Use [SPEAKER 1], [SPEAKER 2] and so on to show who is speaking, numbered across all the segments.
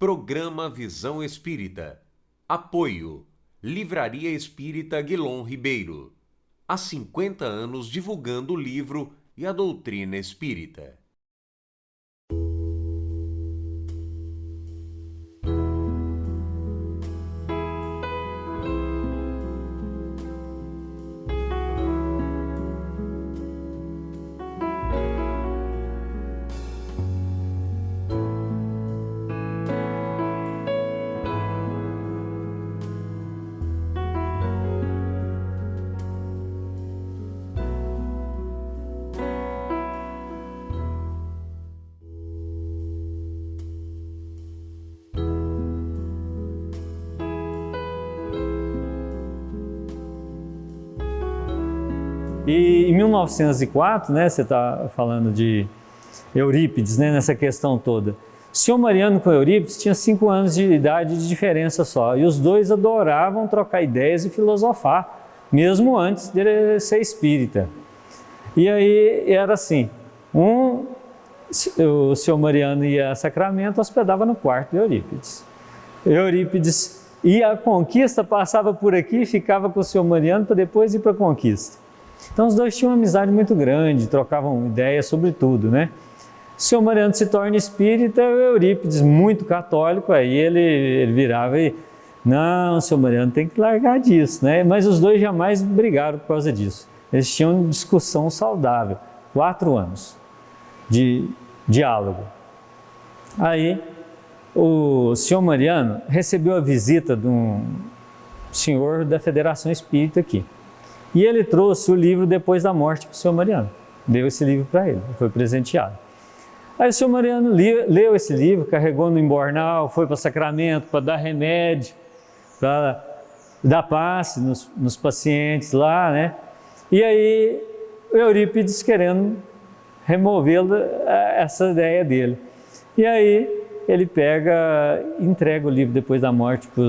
[SPEAKER 1] Programa Visão Espírita. Apoio. Livraria Espírita Guilom Ribeiro. Há 50 anos divulgando o livro e a doutrina espírita.
[SPEAKER 2] E em 1904, né, você está falando de Eurípides, né, nessa questão toda. O senhor Mariano com Eurípides tinha 5 anos de idade de diferença só, e os dois adoravam trocar ideias e filosofar, mesmo antes de ele ser espírita. E aí era assim, o senhor Mariano ia a Sacramento, hospedava no quarto de Eurípides. Eurípides ia à Conquista, passava por aqui, ficava com o senhor Mariano para depois ir para a Conquista. Então os dois tinham uma amizade muito grande, trocavam ideias sobre tudo, né? O senhor Mariano se torna espírita, o Eurípides, muito católico, aí ele virava e... Não, o senhor Mariano tem que largar disso, né? Mas os dois jamais brigaram por causa disso. Eles tinham discussão saudável, 4 anos de diálogo. Aí o senhor Mariano recebeu a visita de um senhor da Federação Espírita aqui. E ele trouxe o livro Depois da Morte para o senhor Mariano. Deu esse livro para ele, foi presenteado. Aí o senhor Mariano leu esse livro, carregou no embornal, foi para Sacramento para dar remédio, para dar passe nos pacientes lá, né? E aí o Eurípides querendo removê-lo, essa ideia dele. E aí ele pega, entrega o livro Depois da Morte para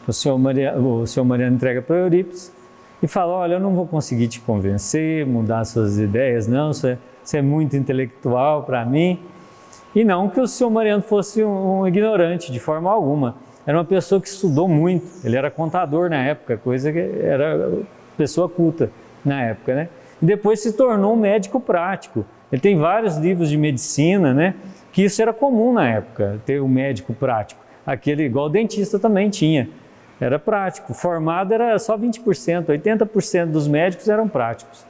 [SPEAKER 2] o senhor Mariano entrega para o Eurípides, e fala, olha, eu não vou conseguir te convencer, mudar suas ideias, não, você é muito intelectual para mim. E não que o senhor Mariano fosse um ignorante, de forma alguma. Era uma pessoa que estudou muito, ele era contador na época, coisa que era pessoa culta na época, né? E depois se tornou um médico prático. Ele tem vários livros de medicina, né? Que isso era comum na época, ter um médico prático. Aquele, igual o dentista também tinha. Era prático, formado era só 20%, 80% dos médicos eram práticos.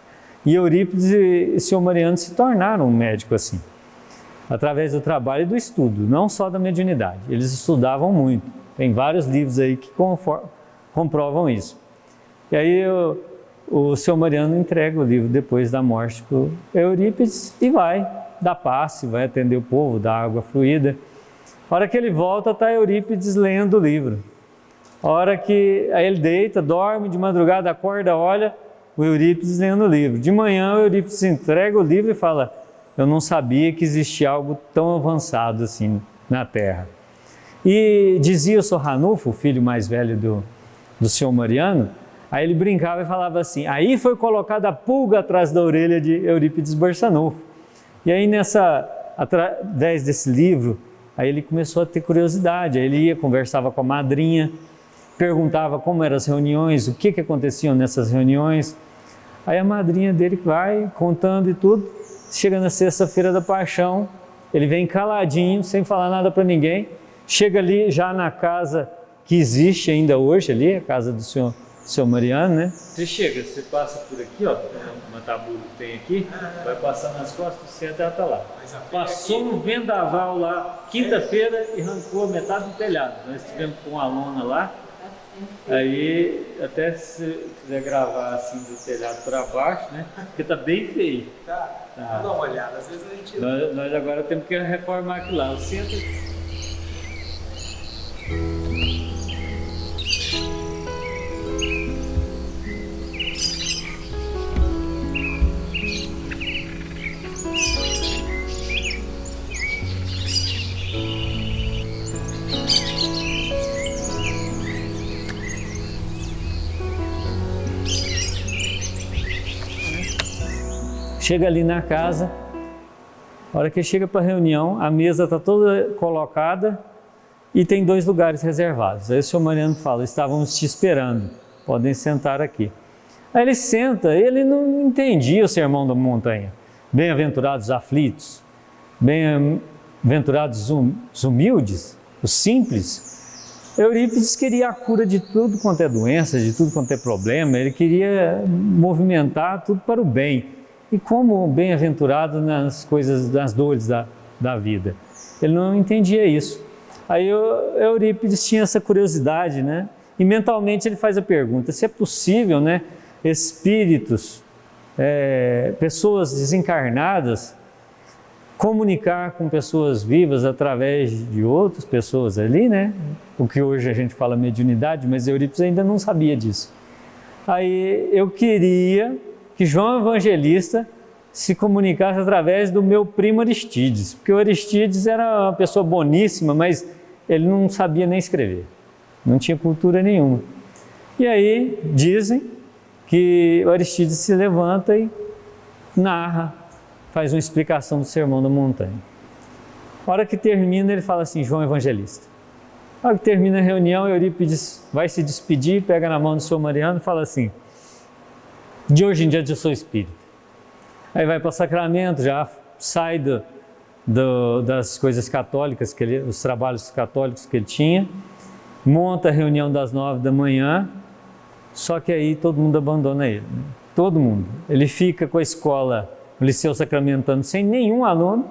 [SPEAKER 2] E Eurípides e o senhor Mariano se tornaram um médico assim, através do trabalho e do estudo, não só da mediunidade. Eles estudavam muito, tem vários livros aí que comprovam isso. E aí o senhor Mariano entrega o livro Depois da Morte para o Eurípides e vai dar passe, vai atender o povo, dar água fluida. A hora que ele volta, está Eurípides lendo o livro. A hora que aí ele deita, dorme, de madrugada acorda, olha, o Eurípides lendo o livro. De manhã o Eurípides entrega o livro e fala, eu não sabia que existia algo tão avançado assim na Terra. E dizia o senhor Ranulfo, o filho mais velho do senhor Mariano, aí ele brincava e falava assim, aí foi colocada a pulga atrás da orelha de Eurípides Barçanufo. E aí através desse livro, aí ele começou a ter curiosidade, aí ele ia, conversava com a madrinha, perguntava como eram as reuniões, o que aconteciam nessas reuniões. Aí a madrinha dele vai contando e tudo. Chega na sexta-feira da Paixão, ele vem caladinho, sem falar nada para ninguém. Chega ali já na casa que existe ainda hoje ali, a casa do senhor Mariano, né? Você chega, você passa por aqui, ó, uma tabula que tem aqui, vai passar nas costas, senta e ela está lá. Passou um vendaval lá, quinta-feira, e arrancou metade do telhado. Nós estivemos com uma lona lá. Aí, até se quiser gravar assim do telhado para baixo, né? Porque tá bem feio.
[SPEAKER 3] Tá. Dá uma olhada, às vezes a gente...
[SPEAKER 2] Nós agora temos que reformar aquilo lá. O centro... Chega ali na casa, a hora que chega para a reunião, a mesa está toda colocada e tem 2 lugares reservados. Aí o senhor Mariano fala, estávamos te esperando, podem sentar aqui. Aí ele senta, ele não entendia o sermão da montanha. Bem-aventurados aflitos, bem-aventurados os humildes, os simples. Eurípides queria a cura de tudo quanto é doença, de tudo quanto é problema, ele queria movimentar tudo para o bem. E como bem-aventurado nas coisas, nas dores da vida. Ele não entendia isso. Aí Eurípides tinha essa curiosidade, né? E mentalmente ele faz a pergunta, se é possível, né, espíritos, pessoas desencarnadas, comunicar com pessoas vivas através de outras pessoas ali, né? O que hoje a gente fala mediunidade, mas Eurípides ainda não sabia disso. Aí eu queria que João Evangelista se comunicasse através do meu primo Aristides, porque o Aristides era uma pessoa boníssima, mas ele não sabia nem escrever, não tinha cultura nenhuma. E aí dizem que o Aristides se levanta e narra, faz uma explicação do Sermão da Montanha. A hora que termina, ele fala assim, João Evangelista. A hora que termina a reunião, Eurípides vai se despedir, pega na mão do senhor Mariano e fala assim, de hoje em diante eu sou espírita. Aí vai para o sacramento, já sai das coisas católicas, os trabalhos católicos que ele tinha, monta a reunião das 9 da manhã, só que aí todo mundo abandona ele, né? Todo mundo. Ele fica com a escola, o Liceu Sacramentano, sem nenhum aluno,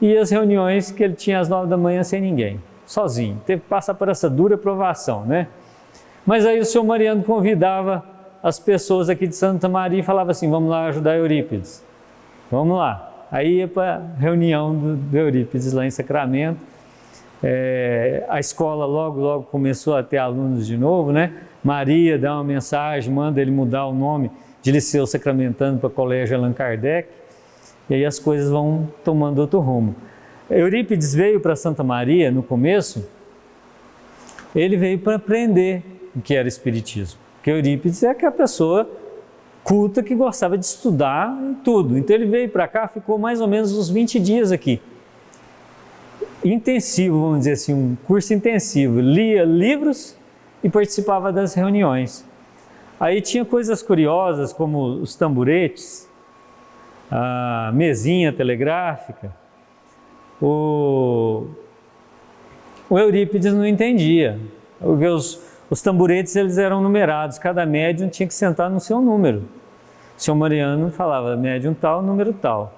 [SPEAKER 2] e as reuniões que ele tinha às 9 da manhã sem ninguém, sozinho. Teve que passar por essa dura provação, né? Mas aí o senhor Mariano convidava as pessoas aqui de Santa Maria e falava assim, vamos lá ajudar Eurípides, vamos lá. Aí ia para a reunião do Eurípides lá em Sacramento. A escola logo começou a ter alunos de novo, né? Maria dá uma mensagem, manda ele mudar o nome de Liceu Sacramentano para Colégio Allan Kardec, e aí as coisas vão tomando outro rumo. Eurípides veio para Santa Maria no começo, ele veio para aprender o que era Espiritismo, porque Eurípides é aquela pessoa culta que gostava de estudar e tudo, então ele veio para cá, ficou mais ou menos uns 20 dias aqui, intensivo, vamos dizer assim, um curso intensivo, lia livros e participava das reuniões. Aí tinha coisas curiosas como os tamburetes, a mesinha telegráfica. O Eurípides não entendia, porque os tamburetes eles eram numerados, cada médium tinha que sentar no seu número. O senhor Mariano falava médium tal, número tal.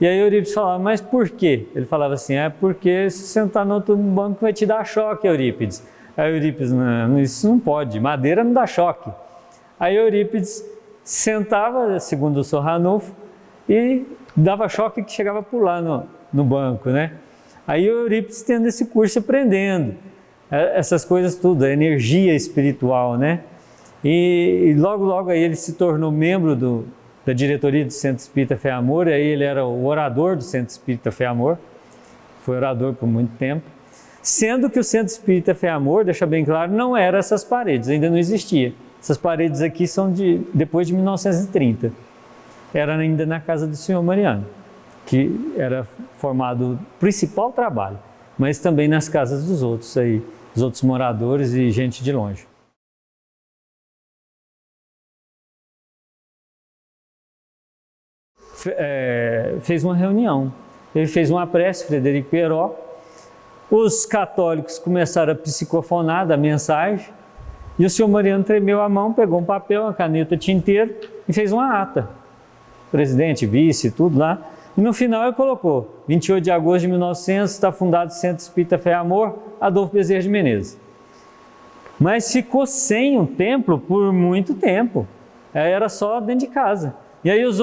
[SPEAKER 2] E aí Eurípides falava, mas por quê? Ele falava assim, porque se sentar no outro banco vai te dar choque, Eurípides. Aí Eurípides, não, isso não pode, madeira não dá choque. Aí Eurípides sentava, segundo o Sr. Ranulfo, e dava choque que chegava a pular no banco, né? Aí Eurípides tendo esse curso aprendendo essas coisas tudo, a energia espiritual, né? E logo aí ele se tornou membro da diretoria do Centro Espírita Fé e Amor, aí ele era o orador do Centro Espírita Fé e Amor, foi orador por muito tempo, sendo que o Centro Espírita Fé e Amor, deixa bem claro, não era essas paredes, ainda não existia. Essas paredes aqui são depois de 1930. Era ainda na casa do senhor Mariano, que era formado o principal trabalho, mas também nas casas dos outros aí, os outros moradores e gente de longe. Fez uma reunião, ele fez uma prece, Frederico Peró, os católicos começaram a psicofonar da mensagem, e o senhor Mariano tremeu a mão, pegou um papel, uma caneta, tinteiro e fez uma ata. Presidente, vice, tudo lá. E no final ele colocou, 28 de agosto de 1900, está fundado o Centro Espírita Fé e Amor, Adolfo Bezerra de Menezes. Mas ficou sem um templo por muito tempo. Era só dentro de casa. E aí os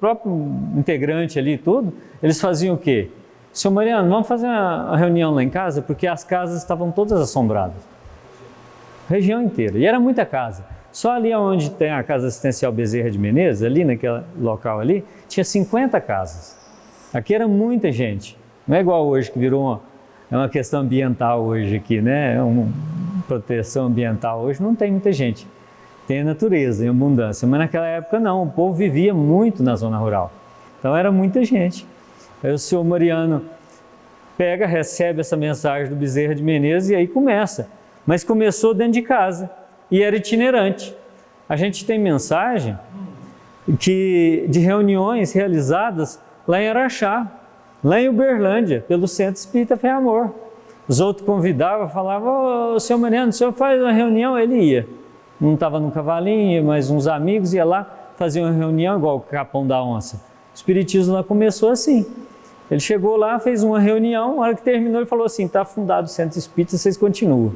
[SPEAKER 2] próprios integrantes ali e tudo, eles faziam o quê? Senhor Mariano, vamos fazer uma reunião lá em casa, porque as casas estavam todas assombradas. Região inteira. E era muita casa. Só ali onde tem a Casa Assistencial Bezerra de Menezes, ali naquele local ali, tinha 50 casas. Aqui era muita gente. Não é igual hoje, que virou uma questão ambiental hoje aqui, né? É uma proteção ambiental. Hoje não tem muita gente. Tem a natureza em abundância. Mas naquela época não, o povo vivia muito na zona rural. Então era muita gente. Aí o senhor Mariano pega, recebe essa mensagem do Bezerra de Menezes e aí começa. Mas começou dentro de casa e era itinerante. A gente tem mensagem de reuniões realizadas lá em Araxá, lá em Uberlândia, pelo Centro Espírita Fé e Amor. Os outros convidavam, falavam: ô, senhor Mariano, o senhor faz uma reunião? Ele ia. Não estava no cavalinho, mas uns amigos iam lá, faziam uma reunião igual o Capão da Onça. O Espiritismo lá começou assim. Ele chegou lá, fez uma reunião, na hora que terminou ele falou assim: está fundado o Centro Espírita, vocês continuam.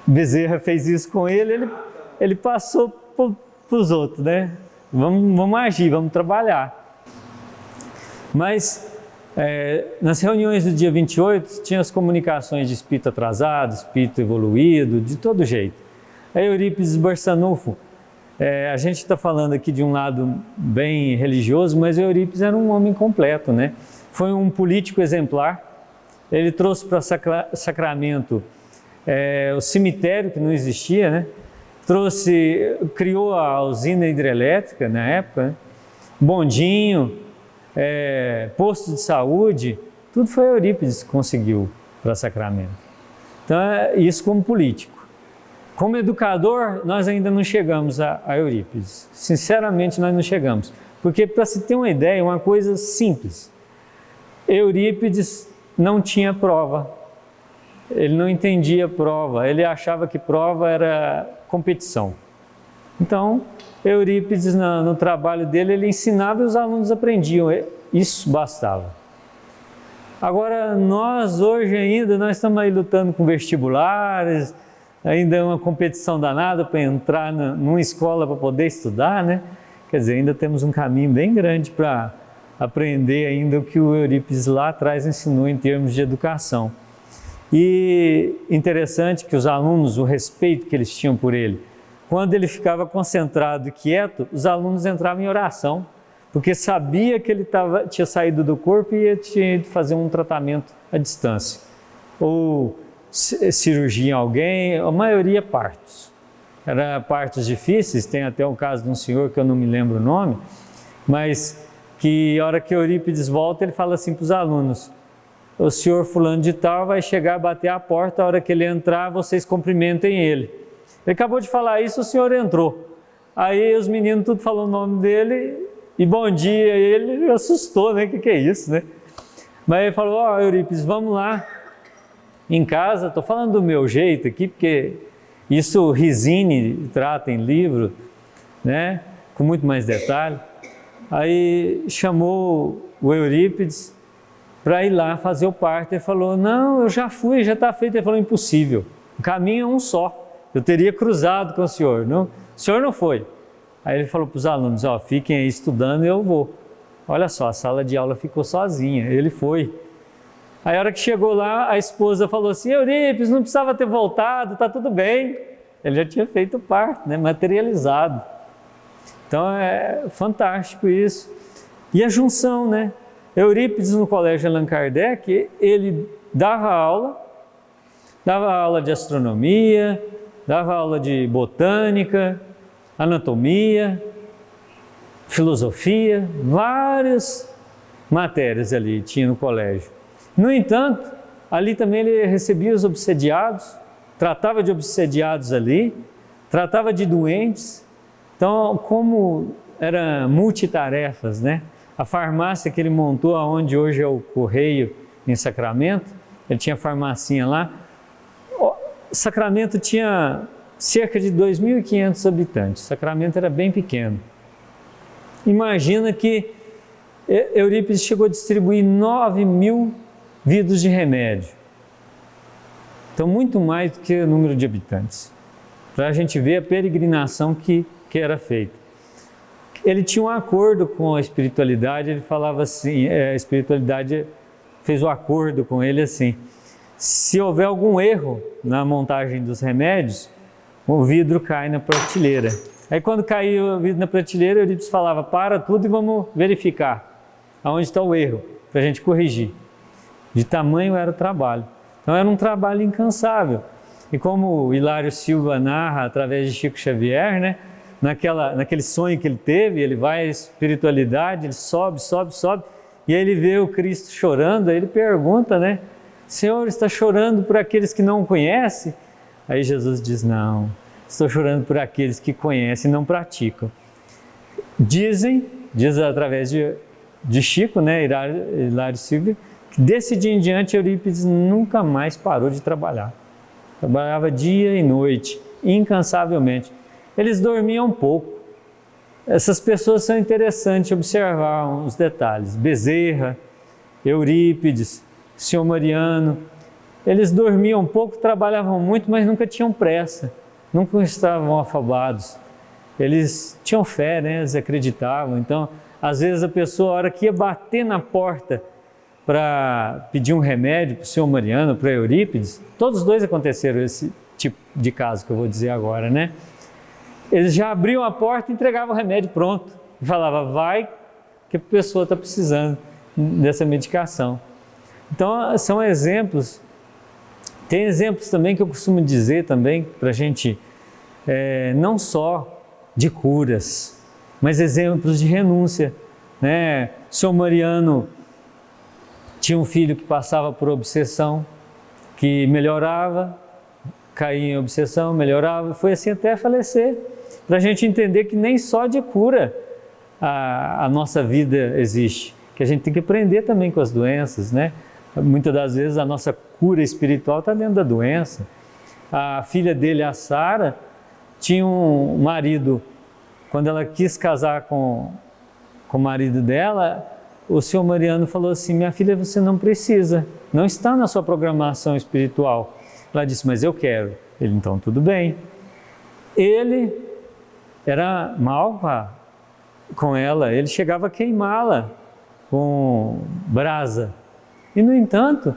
[SPEAKER 2] Bezerra fez isso com ele passou para os outros, né? Vamos agir, vamos trabalhar. Mas nas reuniões do dia 28 tinha as comunicações de espírito atrasado, espírito evoluído, de todo jeito. Aí Eurípides Barçanufo, a gente está falando aqui de um lado bem religioso, mas Eurípides era um homem completo, né? Foi um político exemplar. Ele trouxe para Sacramento o cemitério, que não existia, né? Criou a usina hidrelétrica na época, né? Bondinho, posto de saúde, tudo foi Eurípides que conseguiu para Sacramento. Então, isso como político. Como educador, nós ainda não chegamos a Eurípides. Sinceramente, nós não chegamos. Porque, para se ter uma ideia, uma coisa simples, Eurípides não tinha prova. Ele não entendia prova, ele achava que prova era competição. Então, Eurípides, no trabalho dele, ele ensinava e os alunos aprendiam, isso bastava. Agora, nós hoje ainda, nós estamos aí lutando com vestibulares, ainda é uma competição danada para entrar numa escola para poder estudar, né? Quer dizer, ainda temos um caminho bem grande para aprender ainda o que o Eurípides lá atrás ensinou em termos de educação. E interessante que os alunos, o respeito que eles tinham por ele, quando ele ficava concentrado e quieto, os alunos entravam em oração, porque sabia que ele tinha saído do corpo e tinha de fazer um tratamento à distância. Ou cirurgia em alguém, a maioria partos. Eram partos difíceis, tem até o caso de um senhor que eu não me lembro o nome, mas que a hora que Eurípides volta, ele fala assim para os alunos: o senhor fulano de tal vai chegar, bater a porta, a hora que ele entrar, vocês cumprimentem ele. Ele acabou de falar isso, o senhor entrou. Aí os meninos tudo falou o nome dele e bom dia, e ele assustou, né? O que é isso, né? Mas ele falou: ó, Eurípides, vamos lá em casa, estou falando do meu jeito aqui, porque isso o Rizzini trata em livro, né? Com muito mais detalhe. Aí chamou o Eurípides para ir lá fazer o parto. Ele falou: não, eu já fui, já está feito. Ele falou: impossível, o caminho é um só, eu teria cruzado com o senhor, não? O senhor não foi. Aí ele falou para os alunos: ó, fiquem aí estudando e eu vou. Olha só, a sala de aula ficou sozinha, ele foi. Aí a hora que chegou lá, a esposa falou assim: Eurípides, não precisava ter voltado, está tudo bem. Ele já tinha feito o parto, né, materializado. Então é fantástico isso. E a junção, né? Eurípides no Colégio Allan Kardec, ele dava aula de astronomia, dava aula de botânica, anatomia, filosofia, várias matérias ali tinha no colégio. No entanto, ali também ele recebia os obsediados, tratava de obsediados ali, tratava de doentes. Então, como era multitarefas, né? A farmácia que ele montou, onde hoje é o Correio, em Sacramento, ele tinha farmacinha lá. Sacramento tinha cerca de 2.500 habitantes, Sacramento era bem pequeno. Imagina que Eurípides chegou a distribuir 9.000 vidros de remédio. Então, muito mais do que o número de habitantes. Para a gente ver a peregrinação que era feita. Ele tinha um acordo com a espiritualidade, ele falava assim, a espiritualidade fez o acordo com ele assim: se houver algum erro na montagem dos remédios, o vidro cai na prateleira. Aí quando caiu o vidro na prateleira, Eurípides falava: para tudo e vamos verificar aonde está o erro, para a gente corrigir. De tamanho era o trabalho. Então era um trabalho incansável. E como o Hilário Silva narra através de Chico Xavier, né? Naquele sonho que ele teve, ele vai à espiritualidade, ele sobe, e aí ele vê o Cristo chorando, aí ele pergunta, né? Senhor, está chorando por aqueles que não o conhecem? Aí Jesus diz, não, estou chorando por aqueles que conhecem e não praticam. Diz através de Chico, né, Hilário Silva, que desse dia em diante Eurípides nunca mais parou de trabalhar. Trabalhava dia e noite, incansavelmente. Eles dormiam pouco. Essas pessoas são interessantes observar os detalhes. Bezerra, Eurípides, Senhor Mariano, eles dormiam pouco, trabalhavam muito, mas nunca tinham pressa, nunca estavam afobados. Eles tinham fé, né? Eles acreditavam. Então, às vezes a pessoa, a hora que ia bater na porta para pedir um remédio para o Senhor Mariano, para Eurípides, todos os dois aconteceram esse tipo de caso que eu vou dizer agora, né? Eles já abriam a porta e entregavam o remédio pronto. E falava, vai que a pessoa está precisando dessa medicação. Então, são exemplos. Tem exemplos também que eu costumo dizer também para a gente, não só de curas, mas exemplos de renúncia, né? O Senhor Mariano tinha um filho que passava por obsessão, que melhorava, caía em obsessão, melhorava, foi assim até falecer, para a gente entender que nem só de cura a nossa vida existe, que a gente tem que aprender também com as doenças, né? Muitas das vezes a nossa cura espiritual está dentro da doença. A filha dele, a Sara, tinha um marido, quando ela quis casar com o marido dela, o Senhor Mariano falou assim, minha filha, você não precisa, não está na sua programação espiritual. Ela disse, mas eu quero. Ele, então tudo bem. Ele era mal com ela, ele chegava a queimá-la com brasa. E no entanto,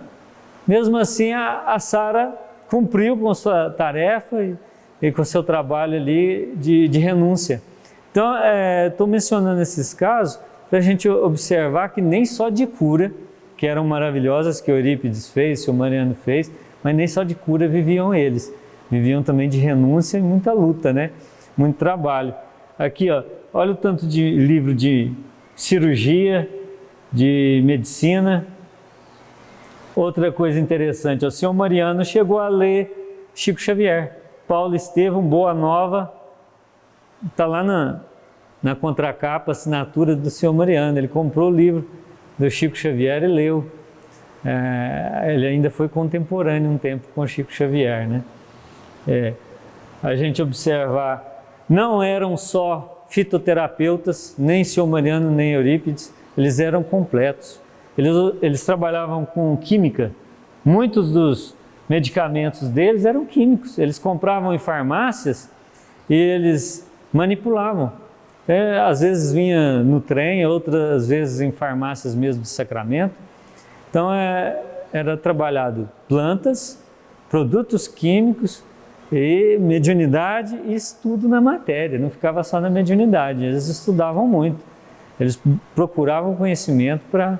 [SPEAKER 2] mesmo assim a Sara cumpriu com a sua tarefa e com o seu trabalho ali de renúncia. Então, estou mencionando esses casos para a gente observar que nem só de cura, que eram maravilhosas, que Eurípides fez, o Senhor Mariano fez, mas nem só de cura viviam eles. Viviam também de renúncia e muita luta, né? Muito trabalho. Aqui, ó, olha o tanto de livro de cirurgia, de medicina. Outra coisa interessante, o Senhor Mariano chegou a ler Chico Xavier. Paulo Estevão, Boa Nova, está lá na contracapa, assinatura do Senhor Mariano. Ele comprou o livro do Chico Xavier e leu. Ele ainda foi contemporâneo um tempo com o Chico Xavier, né? A gente observar, não eram só fitoterapeutas, nem Senhor Mariano, nem Eurípides, eles eram completos. Eles trabalhavam com química. Muitos dos medicamentos deles eram químicos. Eles compravam em farmácias e eles manipulavam. Às vezes vinha no trem, outras vezes em farmácias mesmo de Sacramento. Então era trabalhado plantas, produtos químicos e mediunidade e estudo na matéria. Não ficava só na mediunidade, eles estudavam muito. Eles procuravam conhecimento para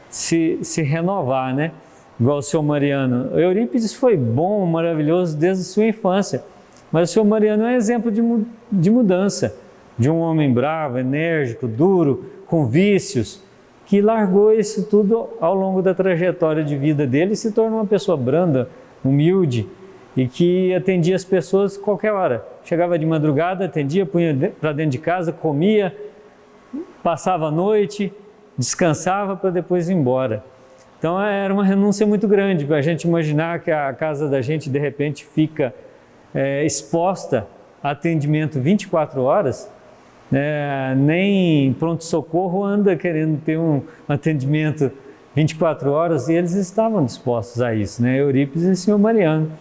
[SPEAKER 2] se renovar, né? Igual o Senhor Mariano. Eurípides foi bom, maravilhoso desde a sua infância, mas o Senhor Mariano é um exemplo de mudança, de um homem bravo, enérgico, duro, com vícios, que largou isso tudo ao longo da trajetória de vida dele e se tornou uma pessoa branda, humilde e que atendia as pessoas a qualquer hora. Chegava de madrugada, atendia, punha para dentro de casa, comia, passava a noite, descansava para depois ir embora. Então era uma renúncia muito grande para a gente imaginar que a casa da gente de repente fica exposta a atendimento 24 horas. Nem pronto-socorro anda querendo ter um atendimento 24 horas e eles estavam dispostos a isso, né? Eurípides e o Senhor Mariano.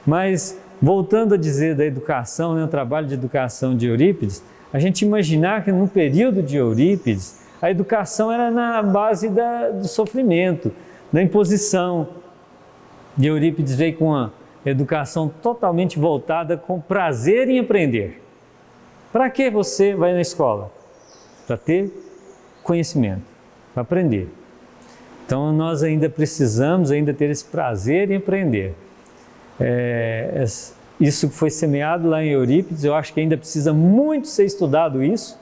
[SPEAKER 2] Mas voltando a dizer da educação, né, o trabalho de educação de Eurípides, a gente imaginar que no período de Eurípides a educação era na base do sofrimento, da imposição. E Eurípides veio com uma educação totalmente voltada com prazer em aprender. Para que você vai na escola? Para ter conhecimento, para aprender. Então nós ainda precisamos ter esse prazer em aprender. Isso que foi semeado lá em Eurípides, eu acho que ainda precisa muito ser estudado isso,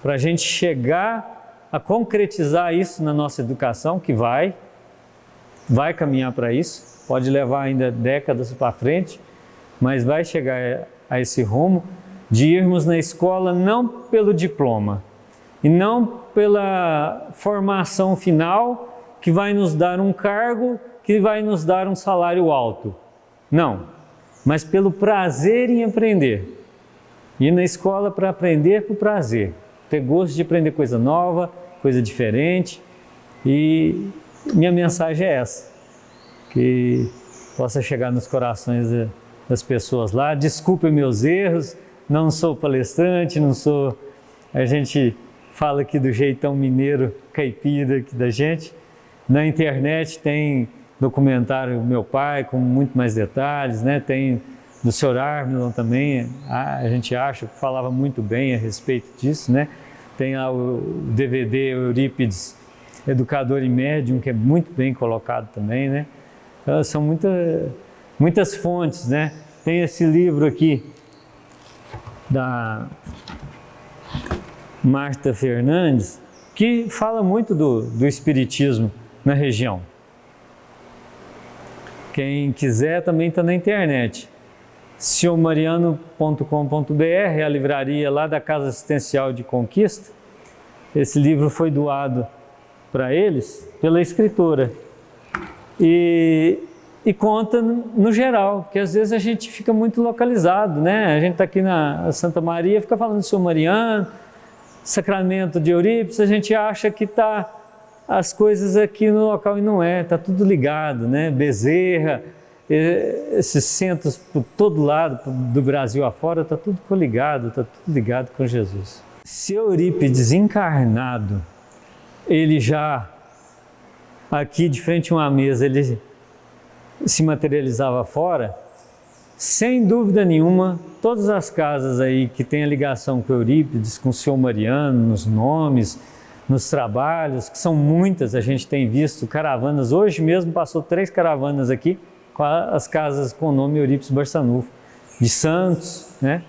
[SPEAKER 2] para a gente chegar a concretizar isso na nossa educação, que vai, vai caminhar para isso, pode levar ainda décadas para frente, mas vai chegar a esse rumo de irmos na escola não pelo diploma e não pela formação final que vai nos dar um cargo, que vai nos dar um salário alto. Não, mas pelo prazer em aprender. Ir na escola para aprender por prazer, ter gosto de aprender coisa nova, coisa diferente. E minha mensagem é essa, que possa chegar nos corações das pessoas lá. Desculpe meus erros, não sou palestrante, não sou... A gente fala aqui do jeitão mineiro caipira aqui da gente. Na internet tem documentário do meu pai com muito mais detalhes, né? Tem do Sr. Armilon também, a gente acha que falava muito bem a respeito disso, né? Tem lá o DVD Eurípides, Educador e Médium, que é muito bem colocado também, né? Então, são muitas fontes, né? Tem esse livro aqui da Marta Fernandes, que fala muito do espiritismo na região. Quem quiser também está na internet. Siomariano.com.br, a livraria lá da Casa Assistencial de Conquista. Esse livro foi doado para eles pela escritora. E conta no geral, porque às vezes a gente fica muito localizado, né? A gente está aqui na Santa Maria, fica falando de Siomariano, Sacramento de Eurípides, a gente acha que está as coisas aqui no local e não é, está tudo ligado, né? Bezerra, esses centros por todo lado do Brasil afora, está tudo coligado, está tudo ligado com Jesus. Se Eurípides encarnado, ele já aqui de frente a uma mesa, ele se materializava fora, sem dúvida nenhuma, todas as casas aí que têm a ligação com Eurípides, com o Senhor Mariano, nos nomes, nos trabalhos, que são muitas, a gente tem visto caravanas, hoje mesmo passou 3 caravanas aqui, com as casas com o nome Eurípides Barçanufo, de Santos, né?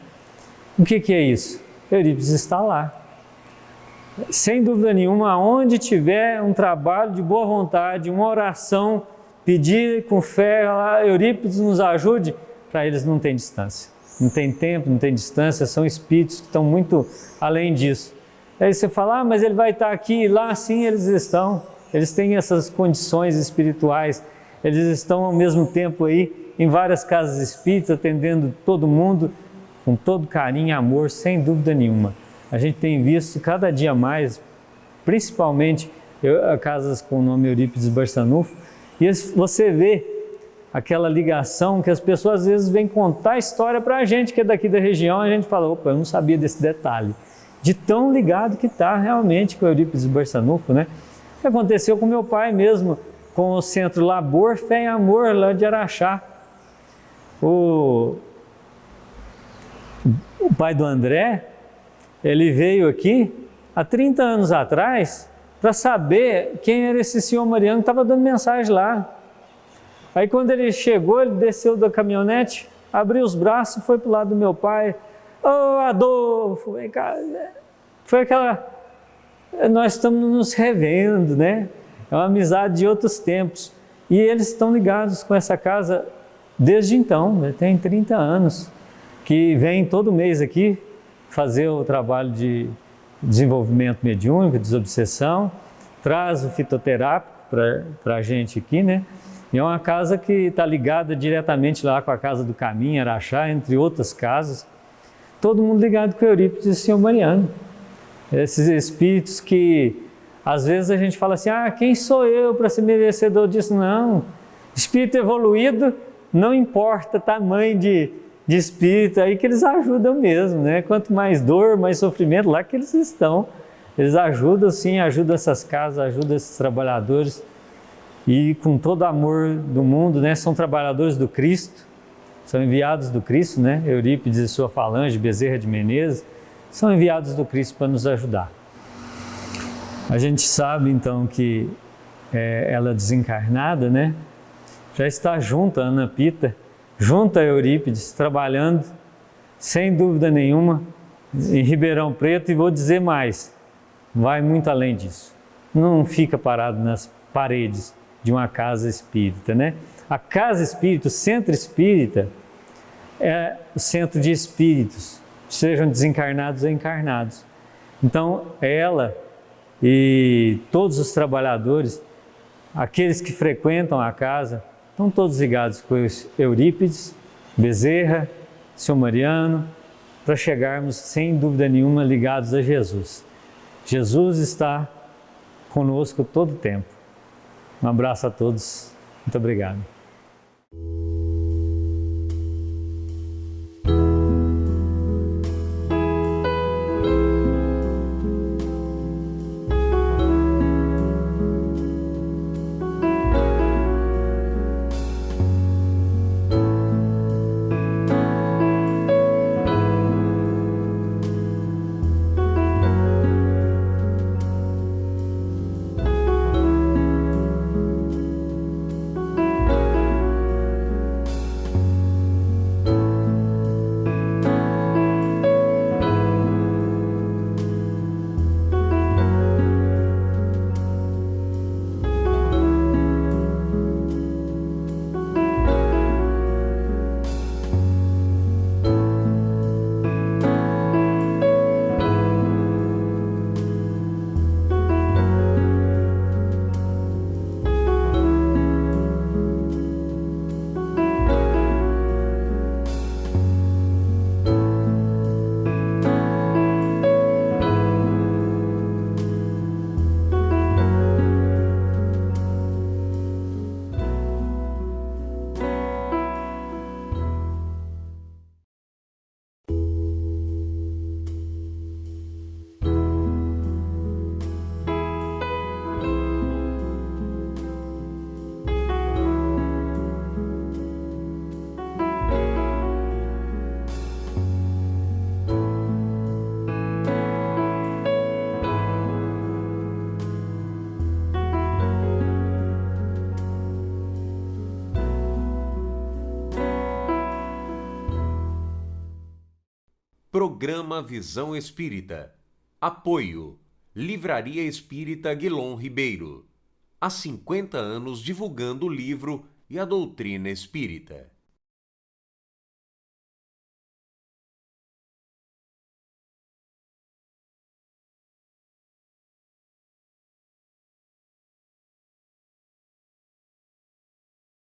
[SPEAKER 2] O que é isso? Eurípides está lá. Sem dúvida nenhuma, aonde tiver um trabalho de boa vontade, uma oração, pedir com fé, Eurípides nos ajude, para eles não tem distância. Não tem tempo, não tem distância, são espíritos que estão muito além disso. Aí você fala, mas ele vai estar aqui e lá, sim, eles estão. Eles têm essas condições espirituais. Eles estão ao mesmo tempo aí em várias casas espíritas, atendendo todo mundo com todo carinho e amor, sem dúvida nenhuma. A gente tem visto cada dia mais, principalmente casas com o nome Eurípides Barçanufo, e você vê aquela ligação que as pessoas às vezes vêm contar a história para a gente que é daqui da região, a gente fala, opa, eu não sabia desse detalhe, de tão ligado que está realmente com o Eurípides Barçanufo, né? O que aconteceu com meu pai mesmo, com o Centro Labor, Fé e Amor, lá de Araxá. O pai do André, ele veio aqui há 30 anos atrás para saber quem era esse senhor Mariano que estava dando mensagem lá. Aí quando ele chegou, ele desceu da caminhonete, abriu os braços, foi para o lado do meu pai. Ô Adolfo, vem cá. Foi aquela... Nós estamos nos revendo, né? É uma amizade de outros tempos. E eles estão ligados com essa casa desde então, né? Tem 30 anos, que vem todo mês aqui fazer o trabalho de desenvolvimento mediúnico, desobsessão, traz o fitoterápico para a gente aqui, né? E é uma casa que está ligada diretamente lá com a Casa do Caminho, Araxá, entre outras casas. Todo mundo ligado com Eurípides e o Senhor Mariano. Esses espíritos que, às vezes a gente fala assim, quem sou eu para ser merecedor disso? Não, espírito evoluído, não importa tamanho de espírito, aí que eles ajudam mesmo, né? Quanto mais dor, mais sofrimento, lá que eles estão. Eles ajudam sim, ajudam essas casas, ajudam esses trabalhadores. E com todo amor do mundo, né? São trabalhadores do Cristo, são enviados do Cristo, né? Eurípides e sua falange, Bezerra de Menezes, são enviados do Cristo para nos ajudar. A gente sabe então que ela desencarnada, né? Já está junto a Ana Pita, junto a Eurípides, trabalhando, sem dúvida nenhuma, em Ribeirão Preto, e vou dizer mais, vai muito além disso. Não fica parado nas paredes, de uma casa espírita, né? A casa espírita, o centro espírita, é o centro de espíritos, sejam desencarnados ou encarnados. Então, ela e todos os trabalhadores, aqueles que frequentam a casa, estão todos ligados com Eurípides, Bezerra, Sr. Mariano, para chegarmos, sem dúvida nenhuma, ligados a Jesus. Jesus está conosco todo o tempo. Um abraço a todos. Muito obrigado.
[SPEAKER 1] Programa Visão Espírita. Apoio. Livraria Espírita Guilom Ribeiro. Há 50 anos divulgando o livro e a doutrina espírita.